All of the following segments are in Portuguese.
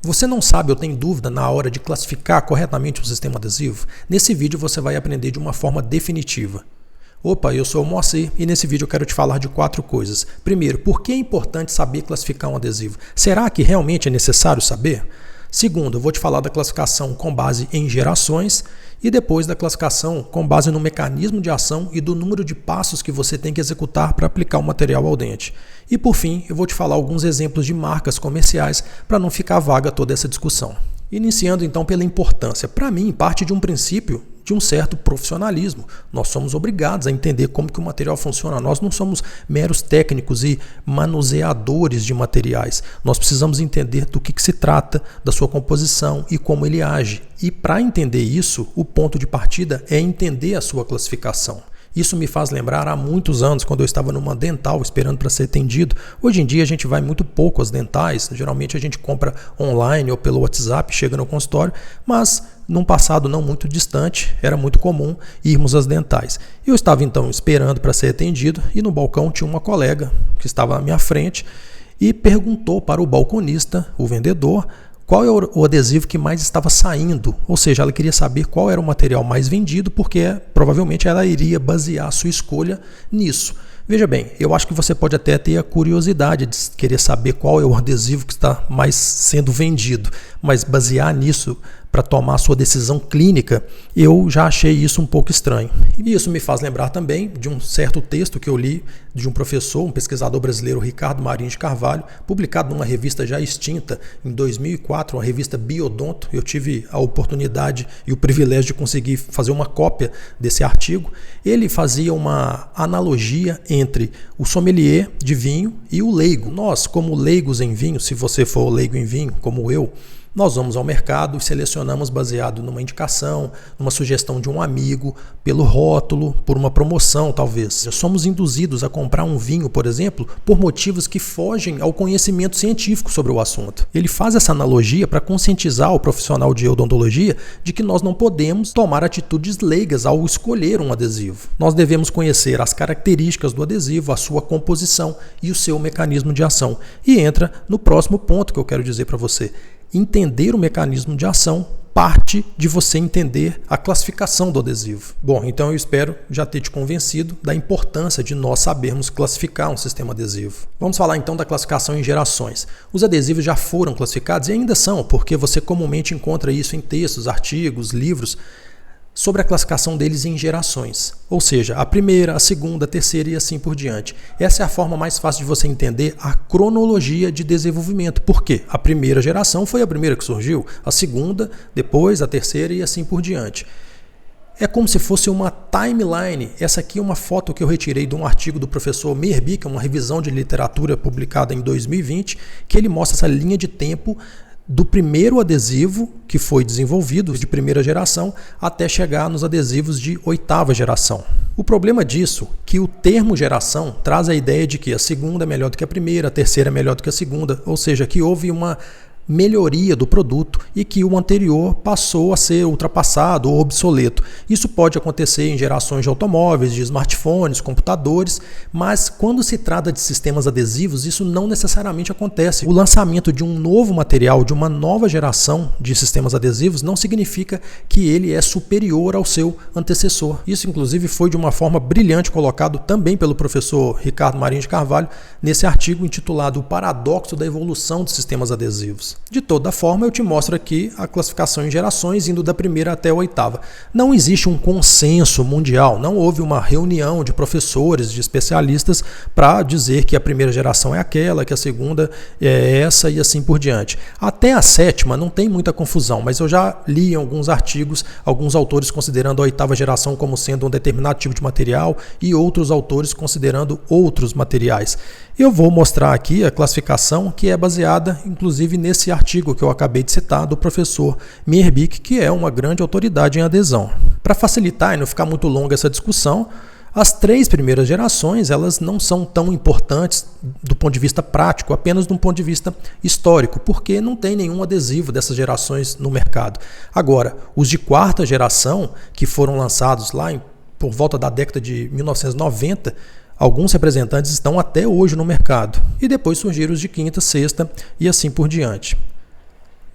Você não sabe ou tem dúvida na hora de classificar corretamente um sistema adesivo? Nesse vídeo você vai aprender de uma forma definitiva. Opa, eu sou o Moacir e nesse vídeo eu quero te falar de 4 coisas. Primeiro, por que é importante saber classificar um adesivo? Será que realmente é necessário saber? Segundo, eu vou te falar da classificação com base em gerações e depois da classificação com base no mecanismo de ação e do número de passos que você tem que executar para aplicar o material ao dente. E por fim, eu vou te falar alguns exemplos de marcas comerciais para não ficar vaga toda essa discussão. Iniciando então pela importância. Para mim, parte de um princípio de um certo profissionalismo. Nós somos obrigados a entender como que o material funciona. Nós não somos meros técnicos e manuseadores de materiais. Nós precisamos entender do que se trata, da sua composição e como ele age. E para entender isso, o ponto de partida é entender a sua classificação. Isso me faz lembrar há muitos anos, quando eu estava numa dental esperando para ser atendido. Hoje em dia a gente vai muito pouco às dentais, geralmente a gente compra online ou pelo WhatsApp, chega no consultório, mas num passado não muito distante, era muito comum irmos às dentais. Eu estava então esperando para ser atendido e no balcão tinha uma colega que estava à minha frente e perguntou para o balconista, o vendedor, qual é o adesivo que mais estava saindo, ou seja, ela queria saber qual era o material mais vendido, porque provavelmente ela iria basear a sua escolha nisso. Veja bem, eu acho que você pode até ter a curiosidade de querer saber qual é o adesivo que está mais sendo vendido, mas basear nisso para tomar a sua decisão clínica, eu já achei isso um pouco estranho. E isso me faz lembrar também de um certo texto que eu li de um professor, um pesquisador brasileiro, Ricardo Marinho de Carvalho, publicado numa revista já extinta em 2004, uma revista Biodonto. Eu tive a oportunidade e o privilégio de conseguir fazer uma cópia desse artigo. Ele fazia uma analogia entre o sommelier de vinho e o leigo. Nós, como leigos em vinho, se você for leigo em vinho, como eu, nós vamos ao mercado e selecionamos baseado numa indicação, numa sugestão de um amigo, pelo rótulo, por uma promoção talvez. Somos induzidos a comprar um vinho, por exemplo, por motivos que fogem ao conhecimento científico sobre o assunto. Ele faz essa analogia para conscientizar o profissional de odontologia de que nós não podemos tomar atitudes leigas ao escolher um adesivo. Nós devemos conhecer as características do adesivo, a sua composição e o seu mecanismo de ação. E entra no próximo ponto que eu quero dizer para você. Entender o mecanismo de ação parte de você entender a classificação do adesivo. Bom, então eu espero já ter te convencido da importância de nós sabermos classificar um sistema adesivo. Vamos falar então da classificação em gerações. Os adesivos já foram classificados e ainda são, porque você comumente encontra isso em textos, artigos, livros, sobre a classificação deles em gerações, ou seja, a primeira, a segunda, a terceira e assim por diante. Essa é a forma mais fácil de você entender a cronologia de desenvolvimento. Por quê? A primeira geração foi a primeira que surgiu, a segunda, depois a terceira e assim por diante. É como se fosse uma timeline. Essa aqui é uma foto que eu retirei de um artigo do professor Meirby, que é uma revisão de literatura publicada em 2020, que ele mostra essa linha de tempo do primeiro adesivo que foi desenvolvido, de primeira geração, até chegar nos adesivos de 8ª geração. O problema disso é que o termo geração traz a ideia de que a segunda é melhor do que a primeira, a terceira é melhor do que a segunda, ou seja, que houve uma melhoria do produto e que o anterior passou a ser ultrapassado ou obsoleto. Isso pode acontecer em gerações de automóveis, de smartphones, computadores, mas quando se trata de sistemas adesivos, isso não necessariamente acontece. O lançamento de um novo material, de uma nova geração de sistemas adesivos, não significa que ele é superior ao seu antecessor. Isso, inclusive, foi de uma forma brilhante colocado também pelo professor Ricardo Marinho de Carvalho nesse artigo intitulado O Paradoxo da Evolução de Sistemas Adesivos. De toda forma, eu te mostro aqui a classificação em gerações, indo da primeira até a 8ª. Não existe um consenso mundial, não houve uma reunião de professores, de especialistas, para dizer que a primeira geração é aquela, que a segunda é essa e assim por diante. Até a 7ª não tem muita confusão, mas eu já li em alguns artigos, alguns autores considerando a 8ª geração como sendo um determinado tipo de material e outros autores considerando outros materiais. Eu vou mostrar aqui a classificação que é baseada, inclusive, nesse artigo que eu acabei de citar do professor Meirby, que é uma grande autoridade em adesão. Para facilitar e não ficar muito longa essa discussão, as 3 primeiras gerações elas não são tão importantes do ponto de vista prático, apenas do ponto de vista histórico, porque não tem nenhum adesivo dessas gerações no mercado. Agora, os de 4ª geração, que foram lançados lá por volta da década de 1990, alguns representantes estão até hoje no mercado. E depois surgiram os de 5ª, 6ª e assim por diante.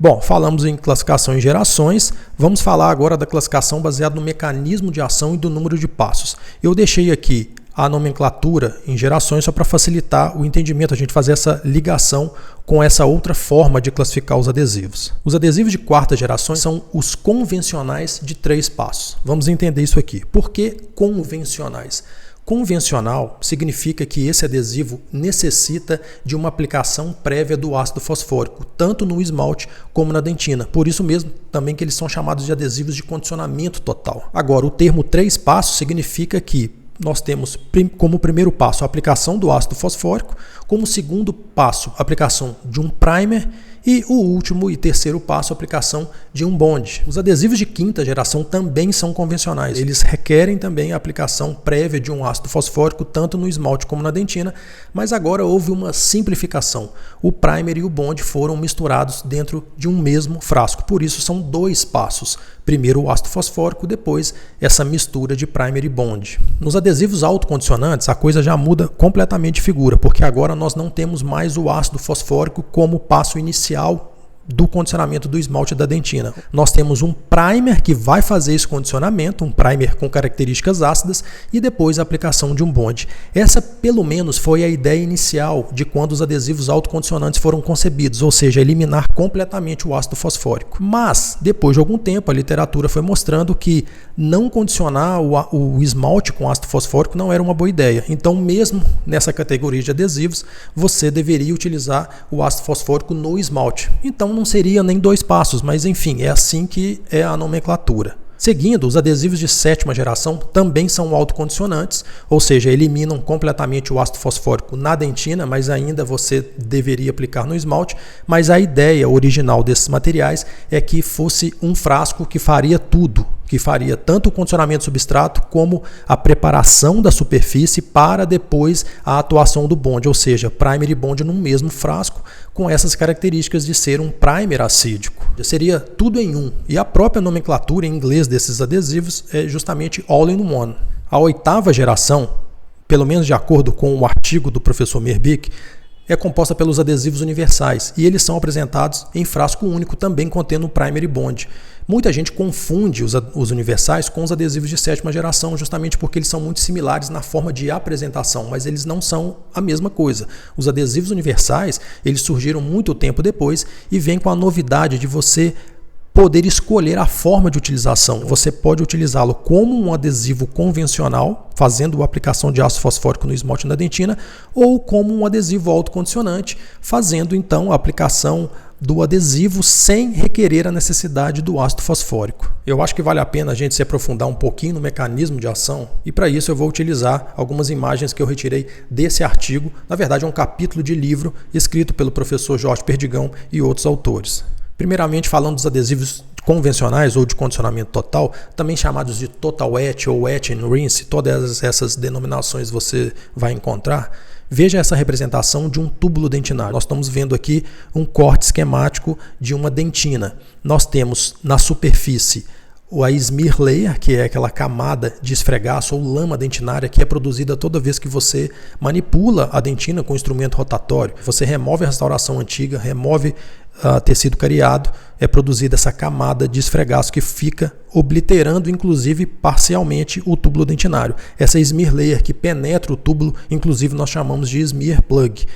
Bom, falamos em classificação em gerações, vamos falar agora da classificação baseada no mecanismo de ação e do número de passos. Eu deixei aqui a nomenclatura em gerações só para facilitar o entendimento, a gente fazer essa ligação com essa outra forma de classificar os adesivos. Os adesivos de quarta geração são os convencionais de 3 passos. Vamos entender isso aqui. Por que convencionais? Convencional significa que esse adesivo necessita de uma aplicação prévia do ácido fosfórico, tanto no esmalte como na dentina. Por isso mesmo também que eles são chamados de adesivos de condicionamento total. Agora, o termo 3 passos significa que nós temos como primeiro passo a aplicação do ácido fosfórico, como segundo passo a aplicação de um primer e o último e terceiro passo a aplicação de um bond. Os adesivos de quinta geração também são convencionais. Eles requerem também a aplicação prévia de um ácido fosfórico tanto no esmalte como na dentina, mas agora houve uma simplificação. O primer e o bond foram misturados dentro de um mesmo frasco. Por isso são 2 passos. Primeiro o ácido fosfórico, depois essa mistura de primer e bond. Nos adesivos autocondicionantes a coisa já muda completamente de figura, porque agora nós não temos mais o ácido fosfórico como passo inicial do condicionamento do esmalte da dentina. Nós temos um primer que vai fazer esse condicionamento, um primer com características ácidas, e depois a aplicação de um bond. Essa, pelo menos, foi a ideia inicial de quando os adesivos autocondicionantes foram concebidos, ou seja, eliminar completamente o ácido fosfórico. Mas, depois de algum tempo, a literatura foi mostrando que não condicionar o esmalte com ácido fosfórico não era uma boa ideia. Então, mesmo nessa categoria de adesivos, você deveria utilizar o ácido fosfórico no esmalte. Então, não seria nem 2 passos, mas enfim, é assim que é a nomenclatura. Seguindo, os adesivos de 7ª geração também são autocondicionantes, ou seja, eliminam completamente o ácido fosfórico na dentina, mas ainda você deveria aplicar no esmalte. Mas a ideia original desses materiais é que fosse um frasco que faria tudo, que faria tanto o condicionamento do substrato como a preparação da superfície para depois a atuação do bond, ou seja, primer e bond num mesmo frasco, com essas características de ser um primer acídico. Seria tudo em um, e a própria nomenclatura em inglês desses adesivos é justamente all in one. A 8ª geração, pelo menos de acordo com o artigo do professor Merbig, é composta pelos adesivos universais e eles são apresentados em frasco único, também contendo primer e bond. Muita gente confunde os universais com os adesivos de 7ª geração, justamente porque eles são muito similares na forma de apresentação, mas eles não são a mesma coisa. Os adesivos universais, eles surgiram muito tempo depois e vêm com a novidade de você poder escolher a forma de utilização. Você pode utilizá-lo como um adesivo convencional, fazendo a aplicação de ácido fosfórico no esmalte na dentina, ou como um adesivo autocondicionante, fazendo então a aplicação do adesivo sem requerer a necessidade do ácido fosfórico. Eu acho que vale a pena a gente se aprofundar um pouquinho no mecanismo de ação, e para isso eu vou utilizar algumas imagens que eu retirei desse artigo. Na verdade é um capítulo de livro escrito pelo professor Jorge Perdigão e outros autores. Primeiramente, falando dos adesivos convencionais ou de condicionamento total, também chamados de total etch ou etch and rinse, todas essas denominações você vai encontrar. Veja essa representação de um túbulo dentinário. Nós estamos vendo aqui um corte esquemático de uma dentina. Nós temos na superfície a smear layer, que é aquela camada de esfregaço ou lama dentinária que é produzida toda vez que você manipula a dentina com o instrumento rotatório. Você remove a restauração antiga, remove tecido cariado, é produzida essa camada de esfregaço que fica obliterando, inclusive, parcialmente o túbulo dentinário. Essa smear layer que penetra o túbulo, inclusive, nós chamamos de smear plug.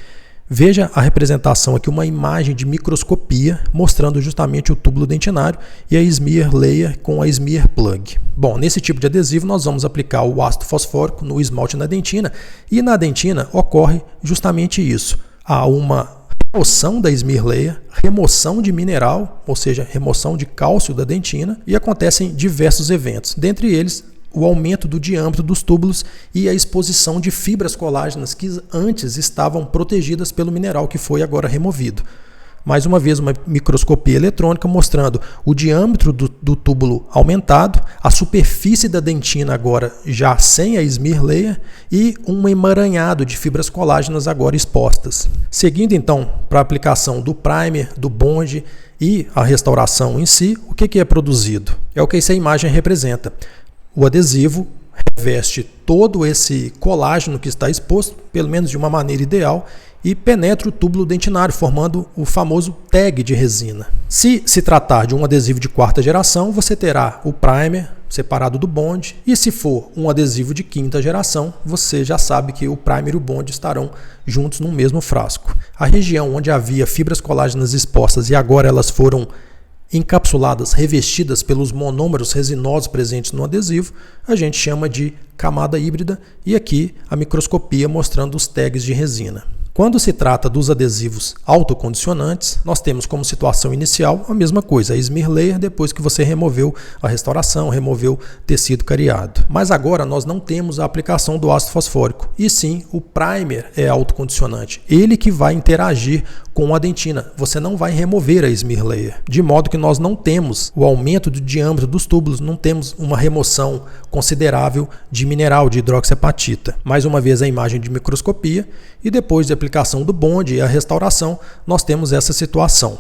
Veja a representação aqui, uma imagem de microscopia mostrando justamente o túbulo dentinário e a smear layer com a smear plug. Bom, nesse tipo de adesivo nós vamos aplicar o ácido fosfórico no esmalte na dentina, e na dentina ocorre justamente isso. Há uma remoção da smear layer, remoção de mineral, ou seja, remoção de cálcio da dentina, e acontecem diversos eventos, dentre eles o aumento do diâmetro dos túbulos e a exposição de fibras colágenas que antes estavam protegidas pelo mineral que foi agora removido. Mais uma vez, uma microscopia eletrônica mostrando o diâmetro do túbulo aumentado, a superfície da dentina agora já sem a smear layer e um emaranhado de fibras colágenas agora expostas. Seguindo então para a aplicação do primer, do bond e a restauração em si, o que é produzido? É o que essa imagem representa. O adesivo reveste todo esse colágeno que está exposto, pelo menos de uma maneira ideal, e penetra o túbulo dentinário, formando o famoso tag de resina. Se se tratar de um adesivo de 4ª geração, você terá o primer separado do bond, e se for um adesivo de 5ª geração, você já sabe que o primer e o bond estarão juntos no mesmo frasco. A região onde havia fibras colágenas expostas e agora elas foram encapsuladas, revestidas pelos monômeros resinosos presentes no adesivo, a gente chama de camada híbrida, e aqui a microscopia mostrando os tags de resina. Quando se trata dos adesivos autocondicionantes, nós temos como situação inicial a mesma coisa, a smear layer depois que você removeu a restauração, removeu tecido cariado. Mas agora nós não temos a aplicação do ácido fosfórico, e sim o primer é autocondicionante, ele que vai interagir com a dentina, você não vai remover a smear layer, de modo que nós não temos o aumento do diâmetro dos túbulos, não temos uma remoção considerável de mineral, de hidroxiapatita. Mais uma vez a imagem de microscopia, e depois de aplicação do bond e a restauração, nós temos essa situação.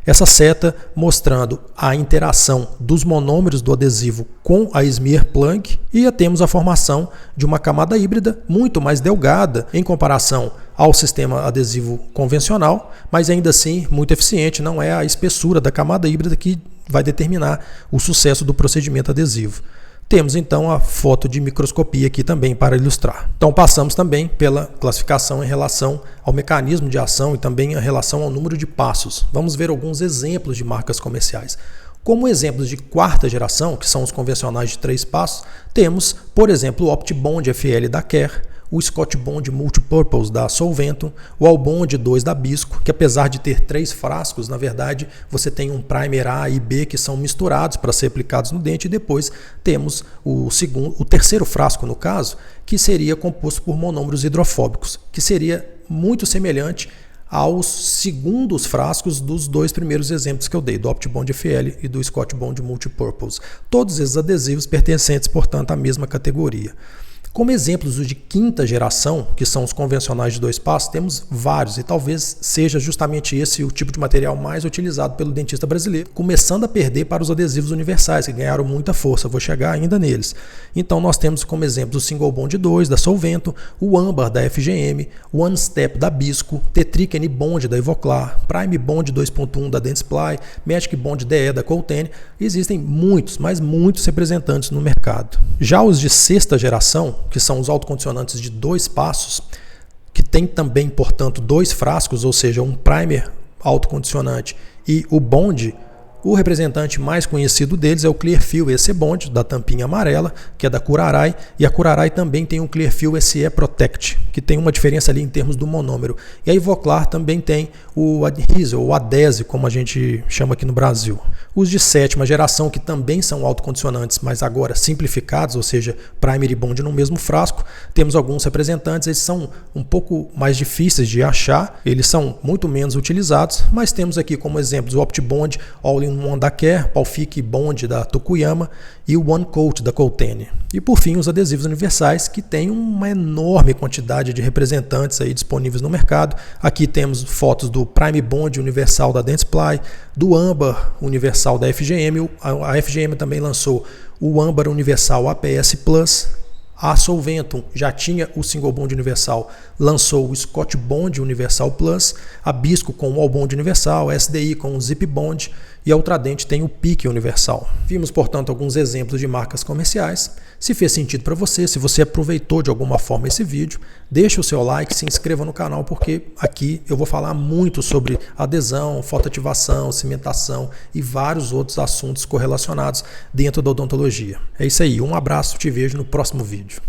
Essa seta mostrando a interação dos monômeros do adesivo com a smear plug, e temos a formação de uma camada híbrida muito mais delgada em comparação ao sistema adesivo convencional, mas ainda assim muito eficiente. Não é a espessura da camada híbrida que vai determinar o sucesso do procedimento adesivo. Temos então a foto de microscopia aqui também para ilustrar. Então passamos também pela classificação em relação ao mecanismo de ação e também em relação ao número de passos. Vamos ver alguns exemplos de marcas comerciais. Como exemplos de 4ª geração, que são os convencionais de 3 passos, temos, por exemplo, o OptiBond FL da Kerr, o Scott Bond Multipurpose da Solventum, o Albond 2 da Bisco, que apesar de ter 3 frascos, na verdade você tem um primer A e B que são misturados para ser aplicados no dente, e depois temos o 3º frasco, no caso, que seria composto por monômeros hidrofóbicos, que seria muito semelhante aos segundos frascos dos 2 primeiros exemplos que eu dei, do OptiBond FL e do Scott Bond Multipurpose. Todos esses adesivos pertencentes, portanto, à mesma categoria. Como exemplos de 5ª geração, que são os convencionais de 2 passos, temos vários, e talvez seja justamente esse o tipo de material mais utilizado pelo dentista brasileiro, começando a perder para os adesivos universais, que ganharam muita força. Vou chegar ainda neles. Então nós temos como exemplo o Single Bond 2 da Solventum, o Ambar da FGM, o One Step da Bisco, Tetriken Bond da Ivoclar, Prime Bond 2.1 da Dentsply, Magic Bond DE da Coltene. Existem muitos, mas muitos representantes no mercado. Já os de 6ª geração, que são os autocondicionantes de 2 passos, que tem também, portanto, 2 frascos, ou seja, um primer autocondicionante e o bond, o representante mais conhecido deles é o Clearfield EC Bond, da tampinha amarela, que é da Curaray, e a Curaray também tem um Clearfield SE Protect, que tem uma diferença ali em termos do monômero. E a Ivoclar também tem o Adhese, ou Adhese, como a gente chama aqui no Brasil. Os de 7ª geração, que também são autocondicionantes, mas agora simplificados, ou seja, primer e bond no mesmo frasco, temos alguns representantes, eles são um pouco mais difíceis de achar, eles são muito menos utilizados, mas temos aqui como exemplos o OptiBond All-in-One da Kerr, Palfic Bond da Tokuyama e o One Coat da Coltene. E por fim, os adesivos universais, que têm uma enorme quantidade de representantes aí disponíveis no mercado. Aqui temos fotos do Prime Bond Universal da Dentsply, do Ambar Universal da FGM. A FGM também lançou o Ambar Universal APS Plus. A Solventum já tinha o Single Bond Universal, lançou o Scott Bond Universal Plus, a Bisco com o All Bond Universal, a SDI com o Zip Bond e a Ultradent tem o PIC Universal. Vimos, portanto, alguns exemplos de marcas comerciais. Se fez sentido para você, se você aproveitou de alguma forma esse vídeo, deixa o seu like, se inscreva no canal, porque aqui eu vou falar muito sobre adesão, fotoativação, cimentação e vários outros assuntos correlacionados dentro da odontologia. É isso aí, um abraço, te vejo no próximo vídeo.